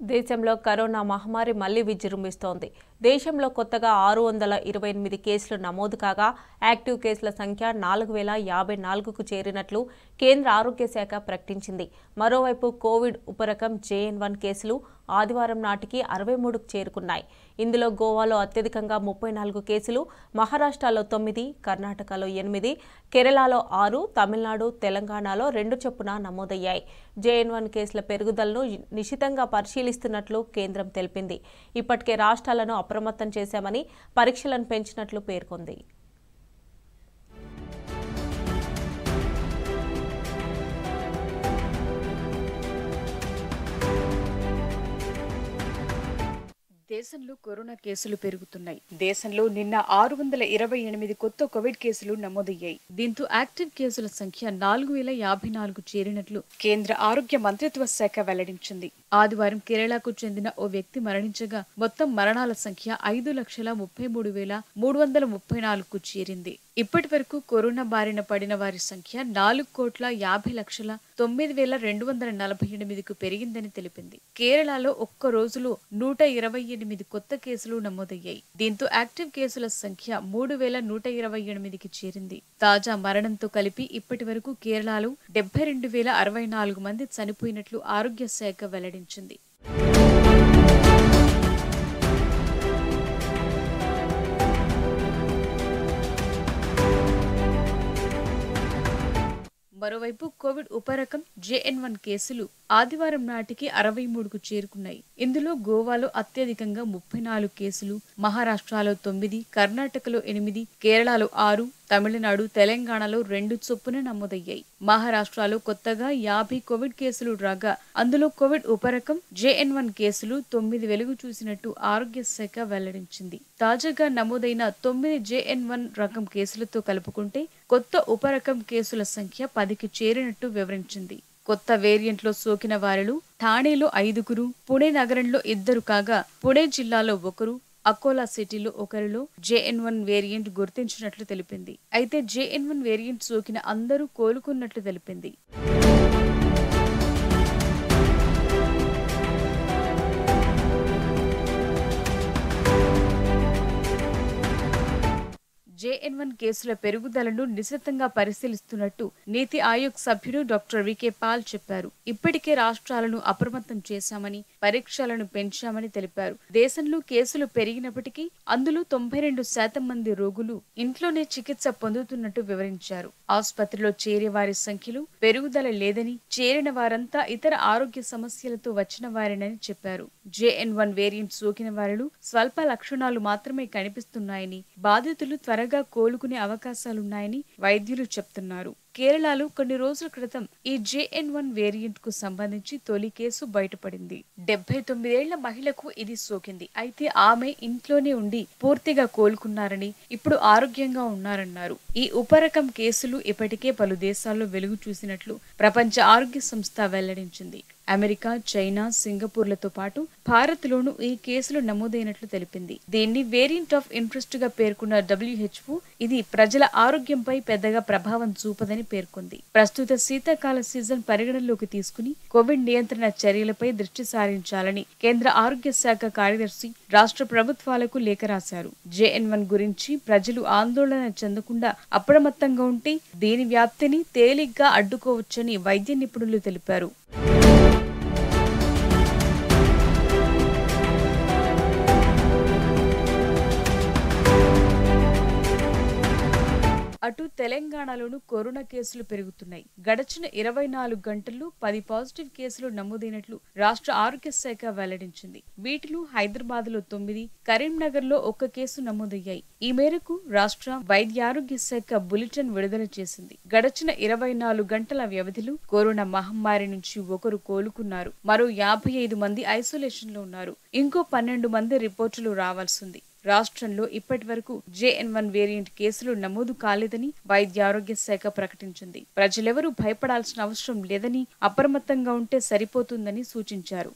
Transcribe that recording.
దేశంలో కరోనా మహమ్మారి మళ్లీ విజృంభిస్తోంది. దేశంలో కొత్తగా 628 కేసులు నమోదు కాగా యాక్టివ్ కేసుల సంఖ్య 4054కు చేరినట్లు కేంద్ర ఆరోగ్య శాఖ ప్రకటించింది. మరోవైపు కోవిడ్ ఉపరకం JN1 కేసులు ఆదివారం నాటికి 63కు చేరుకున్నాయి. ఇందులో గోవాలో అత్యధికంగా 34 కేసులు, మహారాష్ట్రలో 9, కర్ణాటకలో 8, కేరళలో 6, తమిళనాడు, తెలంగాణలో 2 చొప్పున నమోదయ్యాయి. JN1 కేసుల పెరుగుదలను నిశితంగా పరిశీలిస్తున్నట్లు కేంద్రం తెలిపింది. ఇప్పటికే రాష్ట్రాలను అప్రమత్తం చేశామని, పరీక్షలను పెంచినట్లు పేర్కొంది. దేశంలో కరోనా కేసులు పెరుగుతున్నాయి. దేశంలో నిన్న 628 కొత్త కోవిడ్ కేసులు నమోదయ్యాయి. దీంతో యాక్టివ్ కేసుల సంఖ్య 4054 చేరినట్లు కేంద్ర ఆరోగ్య మంత్రిత్వ శాఖ వెల్లడించింది. ఆదివారం కేరళకు చెందిన ఓ వ్యక్తి మరణించగా మొత్తం మరణాల సంఖ్య 5,33,334కు చేరింది. ఇప్పటి వరకు కరోనా బారిన పడిన వారి సంఖ్య 4,50,09,248కు పెరిగిందని తెలిపింది. కేరళలో ఒక్క రోజులో 128 కొత్త కేసులు నమోదయ్యాయి. దీంతో యాక్టివ్ కేసుల సంఖ్య 3,128కి చేరింది. తాజా మరణంతో కలిపి ఇప్పటి వరకు కేరళలో 72,064 మంది చనిపోయినట్లు ఆరోగ్య శాఖ వెల్లడించింది. మరోవైపు కోవిడ్ ఉపరకం JN1 కేసులు ఆదివారం నాటికి 63కు చేరుకున్నాయి. ఇందులో గోవాలో అత్యధికంగా 34 కేసులు, మహారాష్ట్రలో 9, కర్ణాటకలో 8, కేరళలో 6, తమిళనాడు, తెలంగాణలో 2 చొప్పున నమోదయ్యాయి. మహారాష్ట్రలో కొత్తగా 50 కోవిడ్ కేసులు రాగా అందులో కోవిడ్ ఉపరకం JN1 కేసులు 9 వెలుగు చూసినట్టు ఆరోగ్య శాఖ వెల్లడించింది. తాజాగా నమోదైన 9 JN1 రకం కేసులతో కలుపుకుంటే కొత్త ఉపరకం కేసుల సంఖ్య 10కి చేరినట్టు వివరించింది. కొత్త వేరియంట్లో సోకిన వారిలో ఠాణేలో 5గురు, పుణె నగరంలో 2 కాగా పుణె జిల్లాలో 1, అకోలా సిటీలో 1లో JN1 వేరియంట్ గుర్తించినట్లు తెలిపింది. అయితే JN1 వేరియంట్ సోకిన అందరూ కోలుకున్నట్లు తెలిపింది. JN1 కేసుల పెరుగుదలను నిశితంగా పరిశీలిస్తున్నట్టు నీతి ఆయోగ్ సభ్యుడు డాక్టర్ వికే పాల్ చెప్పారు. ఇప్పటికే రాష్ట్రాలను అప్రమత్తం చేశామని, పరీక్షలను పెంచామని తెలిపారు. దేశంలో కేసులు పెరిగినప్పటికీ అందులో 92% మంది రోగులు ఇంట్లోనే చికిత్స పొందుతున్నట్టు వివరించారు. ఆసుపత్రిలో చేరే వారి సంఖ్యలో పెరుగుదల లేదని, చేరిన వారంతా ఇతర ఆరోగ్య సమస్యలతో వచ్చిన వారేనని చెప్పారు. JN1 వేరియంట్ సోకిన వారిలో స్వల్ప లక్షణాలు మాత్రమే కనిపిస్తున్నాయని, బాధితులు త్వరగా కోలుకునే అవకాశాలున్నాయని వైద్యులు చెప్తున్నారు. కేరళలో కొన్ని రోజుల క్రితం ఈ JN1 వేరియంట్ కు సంబంధించి తొలి కేసు బయటపడింది. 79 ఏళ్ల మహిళకు ఇది సోకింది. అయితే ఆమె ఇంట్లోనే ఉండి పూర్తిగా కోలుకున్నారని, ఇప్పుడు ఆరోగ్యంగా ఉన్నారన్నారు. ఈ ఉపరకం కేసులు ఇప్పటికే పలు దేశాల్లో వెలుగు చూసినట్లు ప్రపంచ ఆరోగ్య సంస్థ వెల్లడించింది. అమెరికా, చైనా, సింగపూర్లతో పాటు భారత్లోనూ ఈ కేసులు నమోదైనట్లు తెలిపింది. దీన్ని వేరియంట్ ఆఫ్ ఇంట్రెస్ట్ గా పేర్కొన్న WHO ఇది ప్రజల ఆరోగ్యంపై పెద్దగా ప్రభావం చూపదని పేర్కొంది. ప్రస్తుత శీతాకాల సీజన్ పరిగణనలోకి తీసుకుని కోవిడ్ నియంత్రణ చర్యలపై దృష్టి సారించాలని కేంద్ర ఆరోగ్య శాఖ కార్యదర్శి రాష్ట్ర ప్రభుత్వాలకు లేఖ రాశారు. JN1 గురించి ప్రజలు ఆందోళన చెందకుండా అప్రమత్తంగా ఉంటే దీని వ్యాప్తిని తేలిగ్గా అడ్డుకోవచ్చని వైద్య నిపుణులు తెలిపారు. అటు తెలంగాణలోనూ కరోనా కేసులు పెరుగుతున్నాయి. గడచిన 24 గంటల్లో 10 పాజిటివ్ కేసులు నమోదైనట్లు రాష్ట్ర ఆరోగ్య శాఖ వెల్లడించింది. వీటిలో హైదరాబాద్లో 9, కరీంనగర్లో 1 కేసు నమోదయ్యాయి. ఈ మేరకు రాష్ట్ర వైద్యారోగ్య శాఖ బులెటిన్ విడుదల చేసింది. గడచిన 24 గంటల వ్యవధిలో కరోనా మహమ్మారి నుంచి 1 కోలుకున్నారు. మరో 55 మంది ఐసోలేషన్ లో ఉన్నారు. ఇంకో 12 మంది రిపోర్టులు రావాల్సింది. రాష్ట్రంలో ఇప్పటి వరకు JN1 వేరియంట్ కేసులు నమోదు కాలేదని వైద్యారోగ్య శాఖ ప్రకటించింది. ప్రజలెవరూ భయపడాల్సిన అవసరం లేదని, అప్రమత్తంగా ఉంటే సరిపోతుందని సూచించారు.